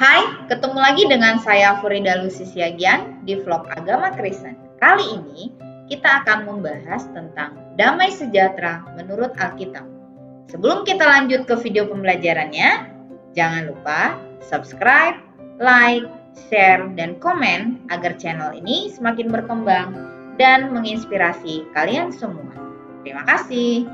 Hai, ketemu lagi dengan saya Furida Lucy Siagian di vlog Agama Kristen. Kali ini kita akan membahas tentang damai sejahtera menurut Alkitab. Sebelum kita lanjut ke video pembelajarannya, jangan lupa subscribe, like, share, dan komen agar channel ini semakin berkembang dan menginspirasi kalian semua. Terima kasih.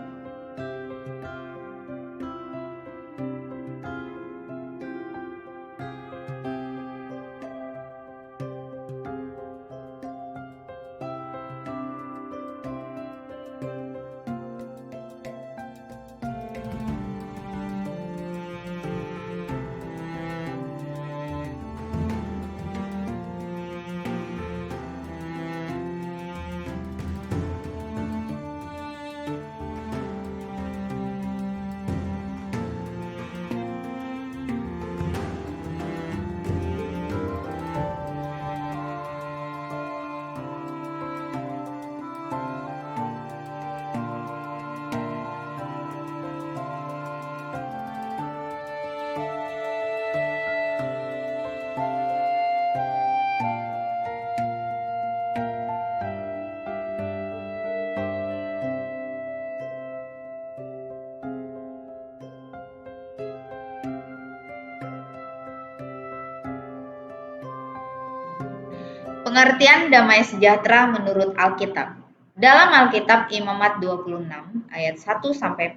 Pengertian damai sejahtera menurut Alkitab. Dalam Alkitab Imamat 26 ayat 1-46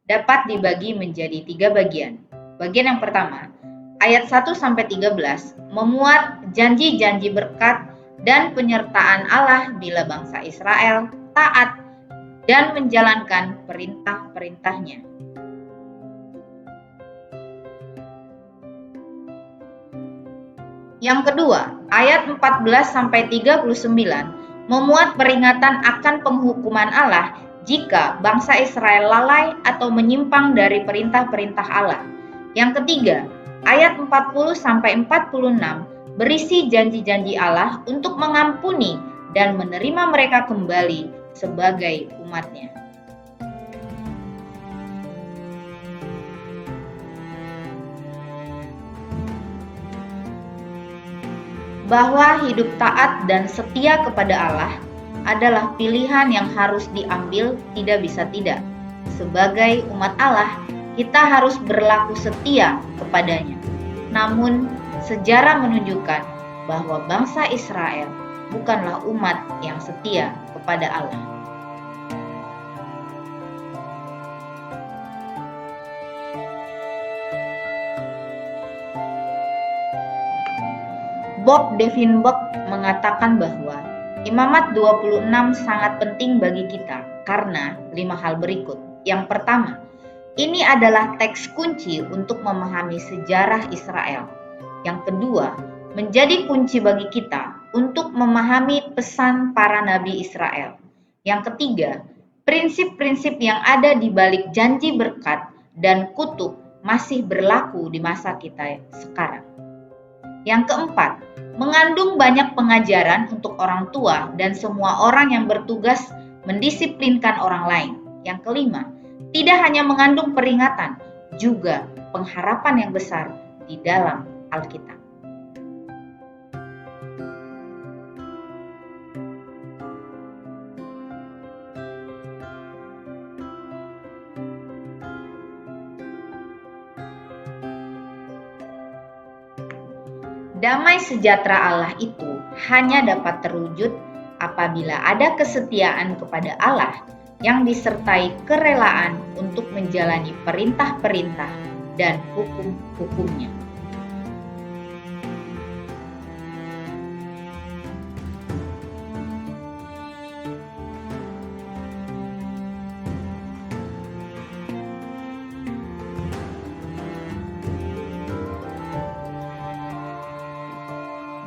dapat dibagi menjadi 3 bagian. Bagian yang pertama, ayat 1-13 memuat janji-janji berkat dan penyertaan Allah bila bangsa Israel taat dan menjalankan perintah-perintahnya. Yang kedua, ayat 14-39 memuat peringatan akan penghukuman Allah jika bangsa Israel lalai atau menyimpang dari perintah-perintah Allah. Yang ketiga, ayat 40-46 berisi janji-janji Allah untuk mengampuni dan menerima mereka kembali sebagai umat-Nya. Bahwa hidup taat dan setia kepada Allah adalah pilihan yang harus diambil, tidak bisa tidak. Sebagai umat Allah, kita harus berlaku setia kepadanya. Namun, sejarah menunjukkan bahwa bangsa Israel bukanlah umat yang setia kepada Allah. Bob Devinburg mengatakan bahwa Imamat 26 sangat penting bagi kita karena 5 hal berikut. Yang pertama, ini adalah teks kunci untuk memahami sejarah Israel. Yang kedua, menjadi kunci bagi kita untuk memahami pesan para nabi Israel. Yang ketiga, prinsip-prinsip yang ada di balik janji berkat dan kutuk masih berlaku di masa kita sekarang. Yang keempat, mengandung banyak pengajaran untuk orang tua dan semua orang yang bertugas mendisiplinkan orang lain. Yang kelima, tidak hanya mengandung peringatan, juga pengharapan yang besar di dalam Alkitab. Damai sejahtera Allah itu hanya dapat terwujud apabila ada kesetiaan kepada Allah yang disertai kerelaan untuk menjalani perintah-perintah dan hukum-hukumnya.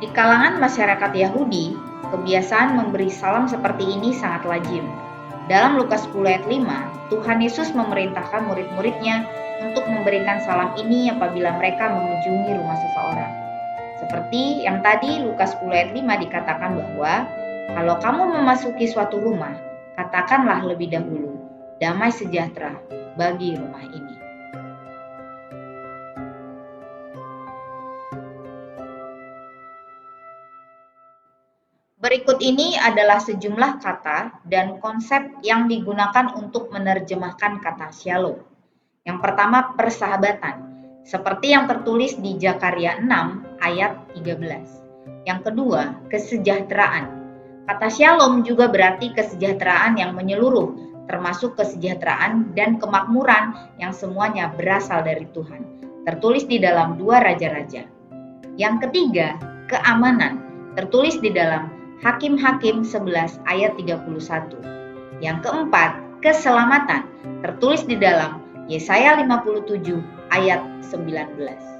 Di kalangan masyarakat Yahudi, kebiasaan memberi salam seperti ini sangat lazim. Dalam Lukas 10 ayat 5, Tuhan Yesus memerintahkan murid-muridnya untuk memberikan salam ini apabila mereka mengunjungi rumah seseorang. Seperti yang tadi Lukas 10 ayat 5 dikatakan bahwa kalau kamu memasuki suatu rumah, katakanlah lebih dahulu, damai sejahtera bagi rumah ini. Berikut ini adalah sejumlah kata dan konsep yang digunakan untuk menerjemahkan kata shalom. Yang pertama, persahabatan, seperti yang tertulis di Zakaria 6 ayat 13. Yang kedua, kesejahteraan. Kata shalom juga berarti kesejahteraan yang menyeluruh, termasuk kesejahteraan dan kemakmuran yang semuanya berasal dari Tuhan. Tertulis di dalam 2 Raja-Raja. Yang ketiga, keamanan, tertulis di dalam Hakim-Hakim 11 ayat 31. Yang keempat, keselamatan, tertulis di dalam Yesaya 57 ayat 19.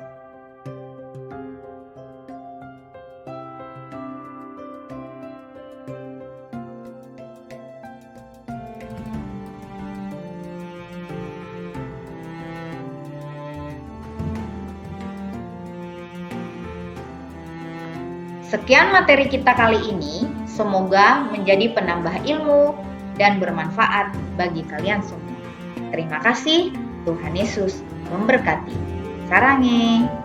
Sekian materi kita kali ini, semoga menjadi penambah ilmu dan bermanfaat bagi kalian semua. Terima kasih, Tuhan Yesus memberkati. Sarange.